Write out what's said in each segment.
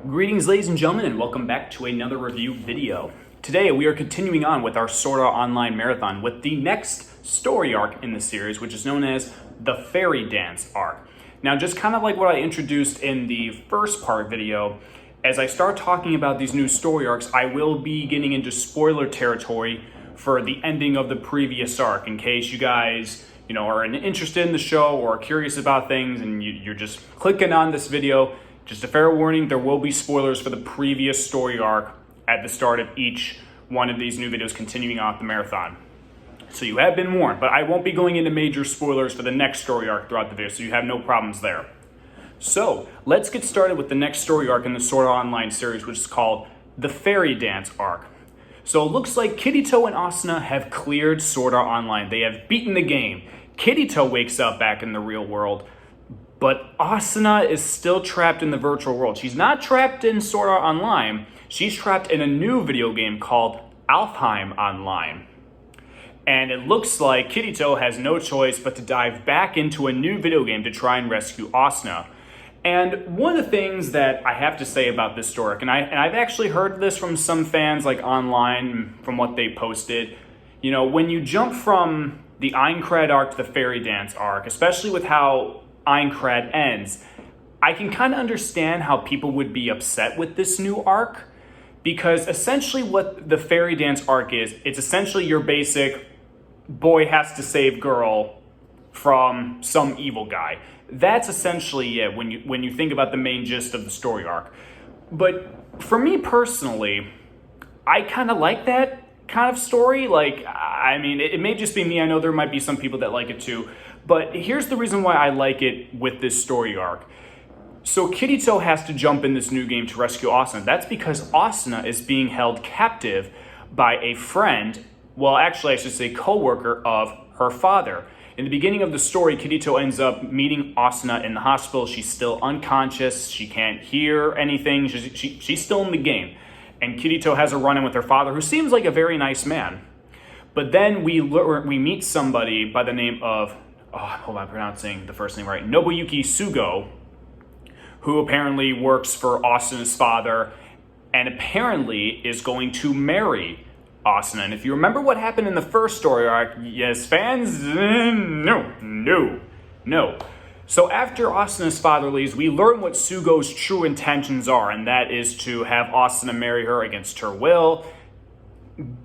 Greetings, ladies and gentlemen, and welcome back to another review video. Today we are continuing on with our Sword Art Online marathon with the next story arc in the series, which is known as the Fairy Dance arc. Now, just kind of like what I introduced in the first part video, as I start talking about these new story arcs, I will be getting into spoiler territory for the ending of the previous arc, in case you guys are interested in the show or are curious about things and you're just clicking on this video. Just a fair warning, there will be spoilers for the previous story arc at the start of each one of these new videos continuing on the marathon. So you have been warned, but I won't be going into major spoilers for the next story arc throughout the video, so you have no problems there. So let's get started with the next story arc in the Sword Art Online series, which is called the Fairy Dance arc. So it looks like Kirito and Asuna have cleared Sword Art Online. They have beaten the game. Kirito wakes up back in the real world, but Asuna is still trapped in the virtual world. She's not trapped in Sword Art Online. She's trapped in a new video game called Alfheim Online. And it looks like Kirito has no choice but to dive back into a new video game to try and rescue Asuna. And one of the things that I have to say about this story, and I've actually heard this from some fans like online, from what they posted, when you jump from the Aincrad arc to the Fairy Dance arc, especially with how Aincrad ends, I can kind of understand how people would be upset with this new arc, because essentially what the Fairy Dance arc is, it's essentially your basic boy has to save girl from some evil guy. That's essentially it when you think about the main gist of the story arc. But for me personally, I kind of like that kind of story. It may just be me. I know there might be some people that like it too. But here's the reason why I like it with this story arc. So Kirito has to jump in this new game to rescue Asuna. That's because Asuna is being held captive by a friend, well, actually I should say co-worker of her father. In the beginning of the story, Kirito ends up meeting Asuna in the hospital. She's still unconscious. She can't hear anything. She's still in the game. And Kirito has a run-in with her father, who seems like a very nice man. But then we meet somebody by the name of, I hope I'm pronouncing the first name right, Nobuyuki Sugo, who apparently works for Asuna's father and apparently is going to marry Asuna. And if you remember what happened in the first story arc, yes, fans, no. So after Asuna's father leaves, we learn what Sugo's true intentions are, and that is to have Asuna marry her against her will.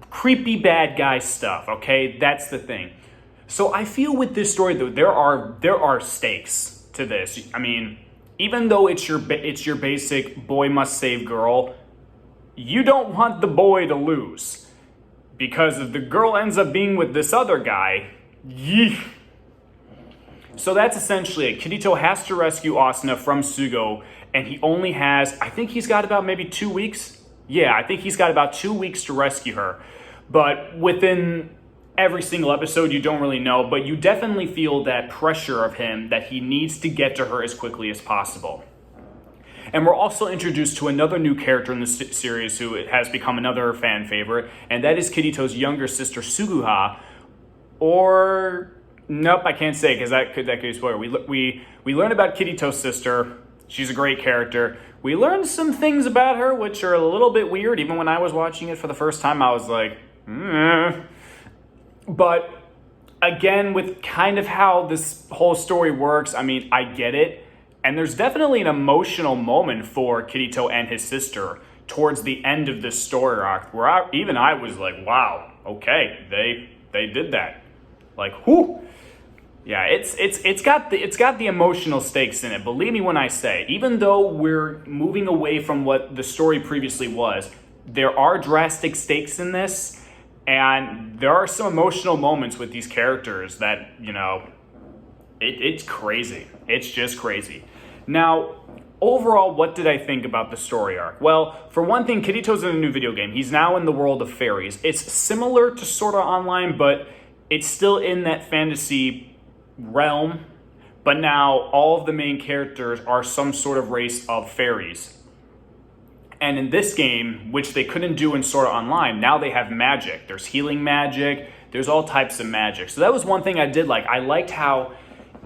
Creepy bad guy stuff, okay? That's the thing. So I feel with this story, though, there are stakes to this. I mean, even though it's your basic boy must save girl, you don't want the boy to lose. Because if the girl ends up being with this other guy, yeesh. So that's essentially it. Kirito has to rescue Asuna from Sugo, and he only has, I think he's got about maybe 2 weeks. Yeah, I think he's got about 2 weeks to rescue her. But within every single episode, you don't really know, but you definitely feel that pressure of him that he needs to get to her as quickly as possible. And we're also introduced to another new character in the series who has become another fan favorite, and that is Kirito's younger sister, Suguha. Or, nope, I can't say because that could be a spoiler. We learn about Kirito's sister. She's a great character. We learned some things about her which are a little bit weird. Even when I was watching it for the first time, I was like, But again, with kind of how this whole story works, I mean, I get it. And there's definitely an emotional moment for Kirito and his sister towards the end of this story arc, where I was like, wow, okay, they did that. Like, whoo. Yeah, it's got the emotional stakes in it. Believe me when I say, even though we're moving away from what the story previously was, there are drastic stakes in this, and there are some emotional moments with these characters that, it's crazy. It's just crazy. Now, overall, what did I think about the story arc? Well, for one thing, Kirito's in a new video game. He's now in the world of fairies. It's similar to Sword Art Online, but it's still in that fantasy realm. But now all of the main characters are some sort of race of fairies. And in this game, which they couldn't do in Sword Art Online, now they have magic. There's healing magic. There's all types of magic. So that was one thing I did like. I liked how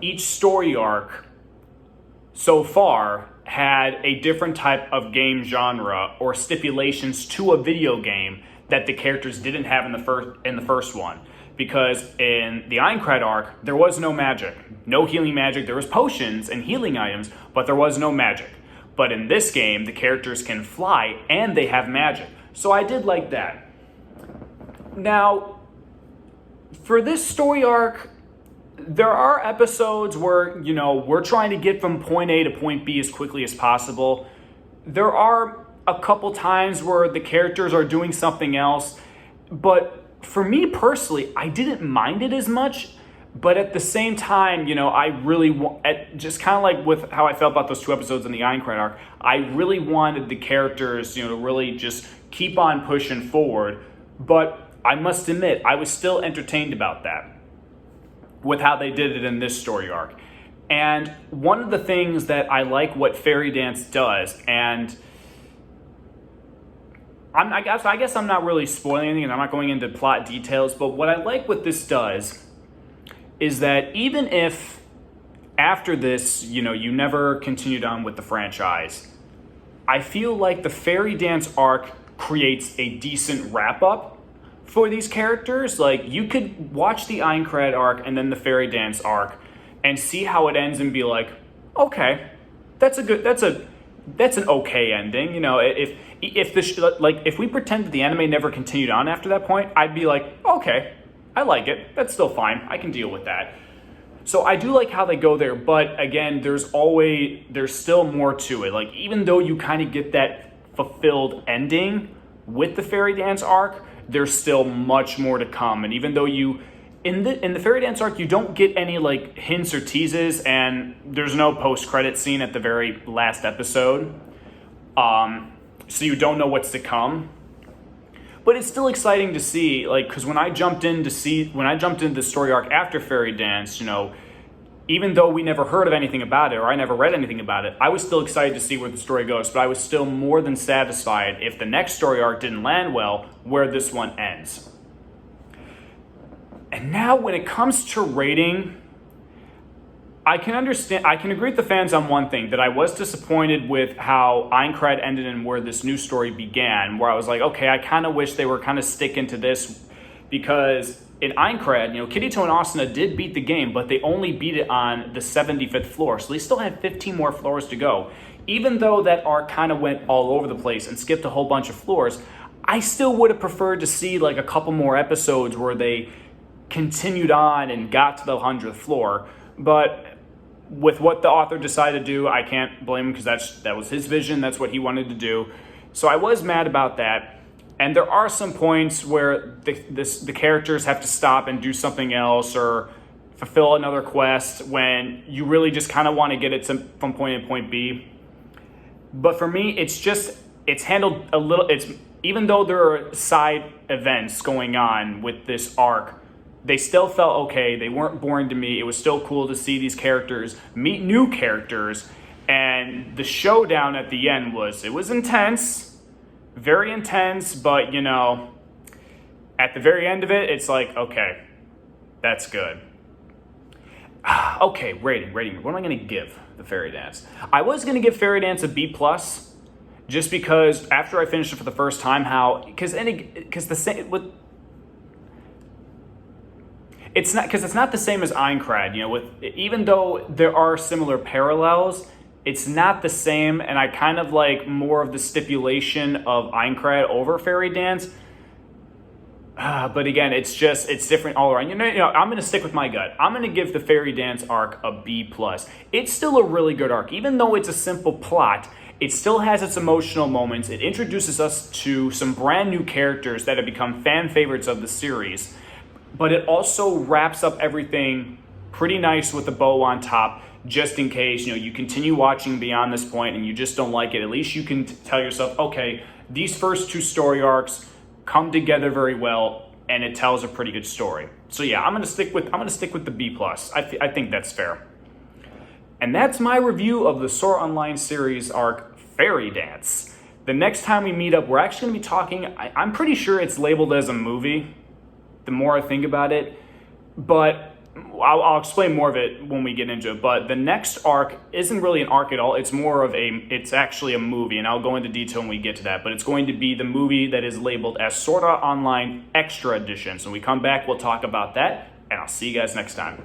each story arc so far had a different type of game genre or stipulations to a video game that the characters didn't have in the first one. Because in the Aincrad arc, there was no magic. No healing magic. There was potions and healing items, but there was no magic. But in this game, the characters can fly and they have magic. So I did like that. Now, for this story arc, there are episodes where, we're trying to get from point A to point B as quickly as possible. There are a couple times where the characters are doing something else, but for me personally, I didn't mind it as much, but at the same time, I really just kind of like with how I felt about those 2 episodes in the Aincrad arc, I really wanted the characters, to really just keep on pushing forward. But I must admit, I was still entertained about that with how they did it in this story arc. And one of the things that I like what Fairy Dance does, and I guess I'm not really spoiling anything and I'm not going into plot details, but what I like what this does is that even if after this, you never continued on with the franchise, I feel like the Fairy Dance arc creates a decent wrap-up for these characters. Like, you could watch the Aincrad arc and then the Fairy Dance arc and see how it ends and be like, okay, that's an okay ending. If we pretend that the anime never continued on after that point, I'd be like, okay, I like it. That's still fine. I can deal with that. So I do like how they go there, but again, there's still more to it. Like, even though you kind of get that fulfilled ending with the Fairy Dance arc, there's still much more to come. And even though in the Fairy Dance arc, you don't get any like hints or teases, and there's no post-credit scene at the very last episode. So you don't know what's to come. But it's still exciting to see, like, because when I jumped into the story arc after Fairy Dance, even though we never heard of anything about it, or I never read anything about it, I was still excited to see where the story goes, but I was still more than satisfied if the next story arc didn't land well, where this one ends. And now when it comes to rating, I can agree with the fans on one thing, that I was disappointed with how Aincrad ended and where this new story began, where I was like, okay, I kind of wish they were kind of sticking to this, because in Aincrad, Kirito and Asuna did beat the game, but they only beat it on the 75th floor, so they still had 15 more floors to go. Even though that arc kind of went all over the place and skipped a whole bunch of floors, I still would have preferred to see like a couple more episodes where they continued on and got to the 100th floor. But with what the author decided to do, I can't blame him, because that was his vision. That's what he wanted to do. So I was mad about that. And there are some points where the characters have to stop and do something else or fulfill another quest when you really just kind of want to get it from point A to point B. But for me, it's handled a little. Even though there are side events going on with this arc, they still felt okay. They weren't boring to me. It was still cool to see these characters meet new characters. And the showdown at the end was intense, very intense, but at the very end of it, it's like, okay, that's good. Okay, rating. What am I going to give the Fairy Dance? I was going to give Fairy Dance a B+, just because after I finished it for the first time, it's not the same as Aincrad. Even though there are similar parallels, it's not the same, and I kind of like more of the stipulation of Aincrad over Fairy Dance. But again, it's different all around. I'm going to stick with my gut. I'm going to give the Fairy Dance arc a B+. It's still a really good arc. Even though it's a simple plot, it still has its emotional moments. It introduces us to some brand new characters that have become fan favorites of the series. But it also wraps up everything pretty nice with a bow on top, just in case, you continue watching beyond this point and you just don't like it. At least you can tell yourself, okay, these first 2 story arcs come together very well, and it tells a pretty good story. So yeah, I'm gonna stick with the B+. I think that's fair. And that's my review of the Sword Art Online series arc Fairy Dance. The next time we meet up, we're actually gonna be talking. I'm pretty sure it's labeled as a movie, the more I think about it, but I'll explain more of it when we get into it, but the next arc isn't really an arc at all. It's actually a movie, and I'll go into detail when we get to that, but it's going to be the movie that is labeled as Sword Art Online Extra Edition. So when we come back, we'll talk about that, and I'll see you guys next time.